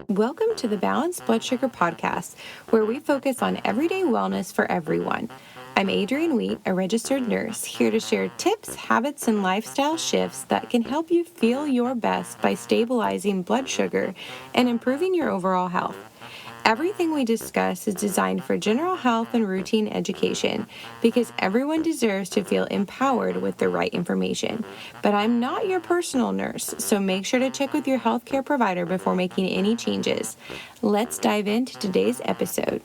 Welcome to the Balanced Blood Sugar Podcast, where we focus on everyday wellness for everyone. I'm Adrienne Wheat, a registered nurse, here to share tips, habits, and lifestyle shifts that can help you feel your best by stabilizing blood sugar and improving your overall health. Everything we discuss is designed for general health and routine education because everyone deserves to feel empowered with the right information. But I'm not your personal nurse, so make sure to check with your healthcare provider before making any changes. Let's dive into today's episode.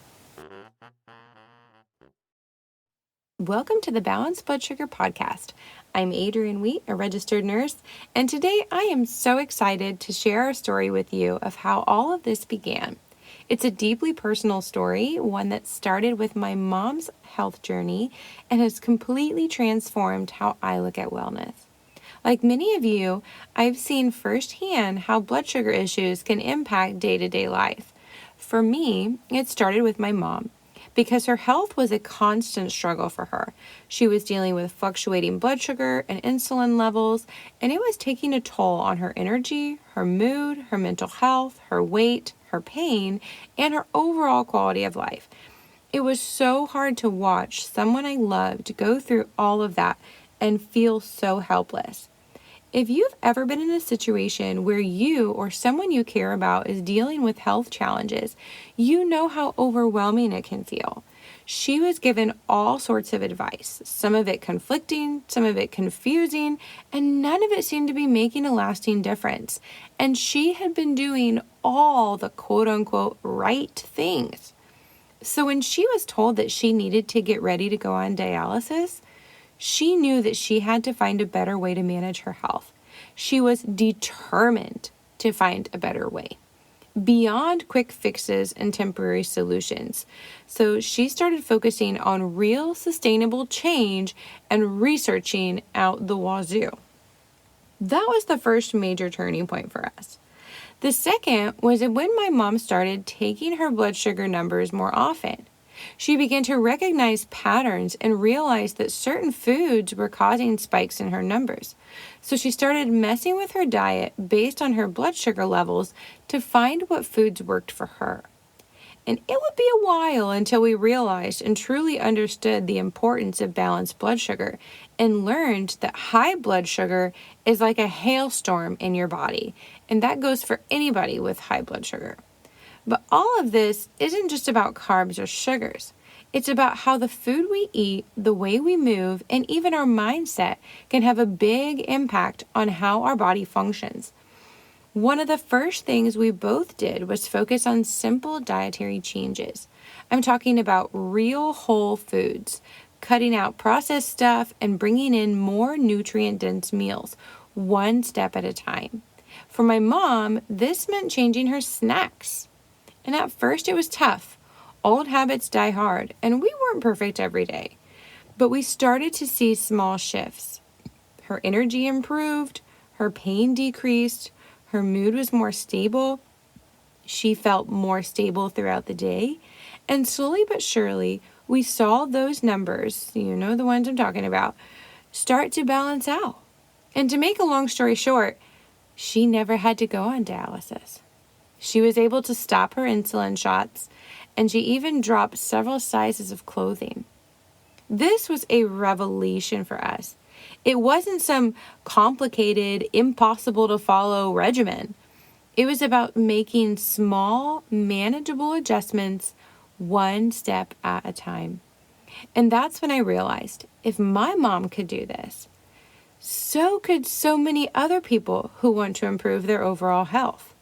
Welcome to the Balanced Blood Sugar Podcast. I'm Adrienne Wheat, a registered nurse, and today I am so excited to share our story with you of how all of this began. It's a deeply personal story, one that started with my mom's health journey and has completely transformed how I look at wellness. Like many of you, I've seen firsthand how blood sugar issues can impact day-to-day life. For me, it started with my mom because her health was a constant struggle for her. She was dealing with fluctuating blood sugar and insulin levels, and it was taking a toll on her energy, her mood, her mental health, her weight, her pain, and her overall quality of life. It was so hard to watch someone I loved go through all of that and feel so helpless. If you've ever been in a situation where you or someone you care about is dealing with health challenges, you know how overwhelming it can feel. She was given all sorts of advice, some of it conflicting, some of it confusing, and none of it seemed to be making a lasting difference. And she had been doing all the quote-unquote right things. So when she was told that she needed to get ready to go on dialysis, she knew that she had to find a better way to manage her health. She was determined to find a better way, beyond quick fixes and temporary solutions. So she started focusing on real sustainable change and researching out the wazoo. That was the first major turning point for us. The second was when my mom started taking her blood sugar numbers more often. She began to recognize patterns and realize that certain foods were causing spikes in her numbers. So she started messing with her diet based on her blood sugar levels to find what foods worked for her. And it would be a while until we realized and truly understood the importance of balanced blood sugar and learned that high blood sugar is like a hailstorm in your body. And that goes for anybody with high blood sugar. But all of this isn't just about carbs or sugars. It's about how the food we eat, the way we move, and even our mindset can have a big impact on how our body functions. One of the first things we both did was focus on simple dietary changes. I'm talking about real whole foods, cutting out processed stuff and bringing in more nutrient-dense meals, one step at a time. For my mom, this meant changing her snacks. And at first it was tough. Old habits die hard, and we weren't perfect every day. But we started to see small shifts. Her energy improved, her pain decreased, her mood was more stable. She felt more stable throughout the day. And slowly but surely, we saw those numbers, you know the ones I'm talking about, start to balance out. And to make a long story short, she never had to go on dialysis. She was able to stop her insulin shots, and she even dropped several sizes of clothing. This was a revelation for us. It wasn't some complicated, impossible to follow regimen. It was about making small, manageable adjustments one step at a time. And that's when I realized if my mom could do this, so could so many other people who want to improve their overall health.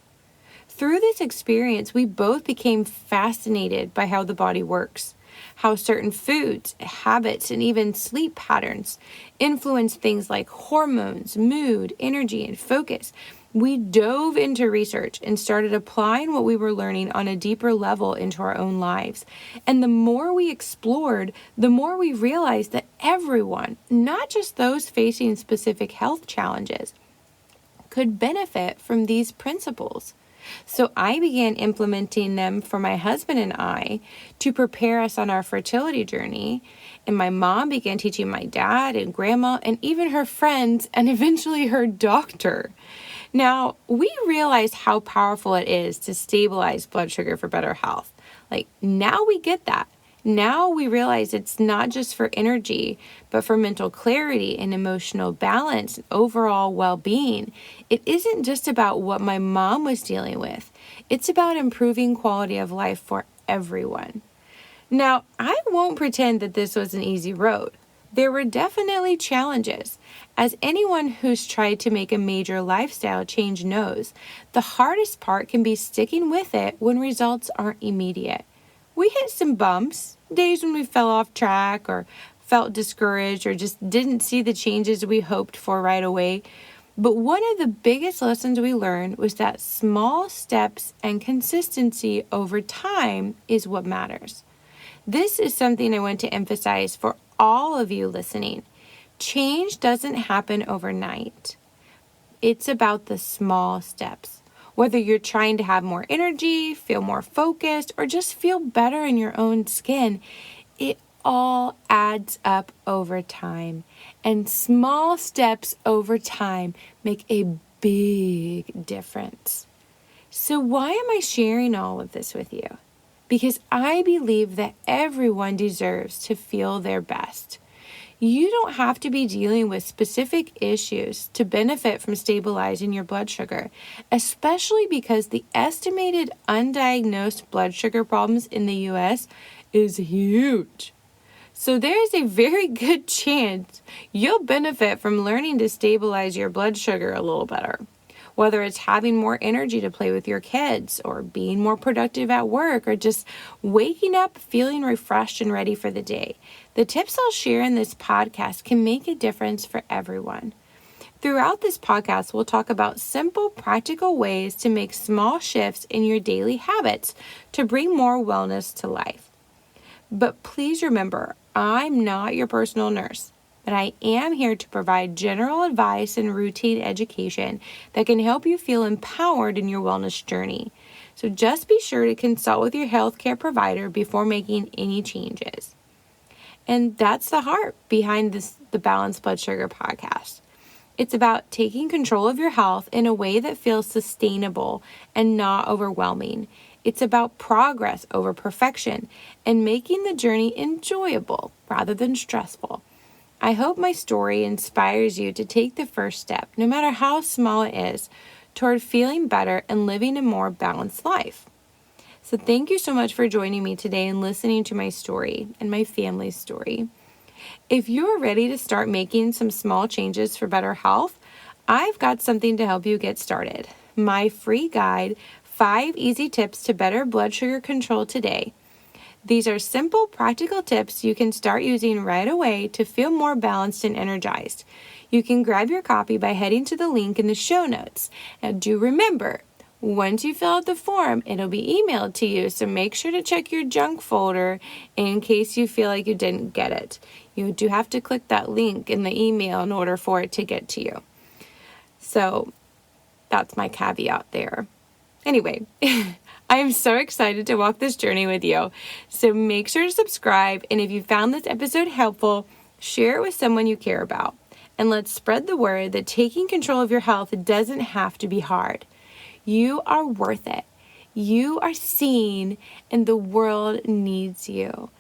Through this experience, we both became fascinated by how the body works, how certain foods, habits, and even sleep patterns influence things like hormones, mood, energy, and focus. We dove into research and started applying what we were learning on a deeper level into our own lives. And the more we explored, the more we realized that everyone, not just those facing specific health challenges, could benefit from these principles. So I began implementing them for my husband and I to prepare us on our fertility journey. And my mom began teaching my dad and grandma and even her friends and eventually her doctor. Now, we realize how powerful it is to stabilize blood sugar for better health. Now we get that. Now we realize it's not just for energy, but for mental clarity and emotional balance and overall well-being. It isn't just about what my mom was dealing with. It's about improving quality of life for everyone. Now, I won't pretend that this was an easy road. There were definitely challenges. As anyone who's tried to make a major lifestyle change knows, the hardest part can be sticking with it when results aren't immediate. We hit some bumps, days when we fell off track or felt discouraged or just didn't see the changes we hoped for right away. But one of the biggest lessons we learned was that small steps and consistency over time is what matters. This is something I want to emphasize for all of you listening. Change doesn't happen overnight. It's about the small steps. Whether you're trying to have more energy, feel more focused, or just feel better in your own skin, it all adds up over time. And small steps over time make a big difference. So why am I sharing all of this with you? Because I believe that everyone deserves to feel their best. You don't have to be dealing with specific issues to benefit from stabilizing your blood sugar, especially because the estimated undiagnosed blood sugar problems in the U.S. is huge. So there's a very good chance you'll benefit from learning to stabilize your blood sugar a little better. Whether it's having more energy to play with your kids, or being more productive at work, or just waking up feeling refreshed and ready for the day. The tips I'll share in this podcast can make a difference for everyone. Throughout this podcast, we'll talk about simple, practical ways to make small shifts in your daily habits to bring more wellness to life. But please remember, I'm not your personal nurse. But I am here to provide general advice and routine education that can help you feel empowered in your wellness journey. So just be sure to consult with your healthcare provider before making any changes. And that's the heart behind the Balanced Blood Sugar podcast. It's about taking control of your health in a way that feels sustainable and not overwhelming. It's about progress over perfection and making the journey enjoyable rather than stressful. I hope my story inspires you to take the first step, no matter how small it is, toward feeling better and living a more balanced life. So thank you so much for joining me today and listening to my story and my family's story. If you are ready to start making some small changes for better health, I've got something to help you get started. My free guide, 5 Easy Tips to Better Blood Sugar Control Today. These are simple, practical tips you can start using right away to feel more balanced and energized. You can grab your copy by heading to the link in the show notes. Now do remember, once you fill out the form, it'll be emailed to you, so make sure to check your junk folder in case you feel like you didn't get it. You do have to click that link in the email in order for it to get to you. So that's my caveat there. Anyway, I am so excited to walk this journey with you. So make sure to subscribe, and if you found this episode helpful, share it with someone you care about. And let's spread the word that taking control of your health doesn't have to be hard. You are worth it. You are seen, and the world needs you.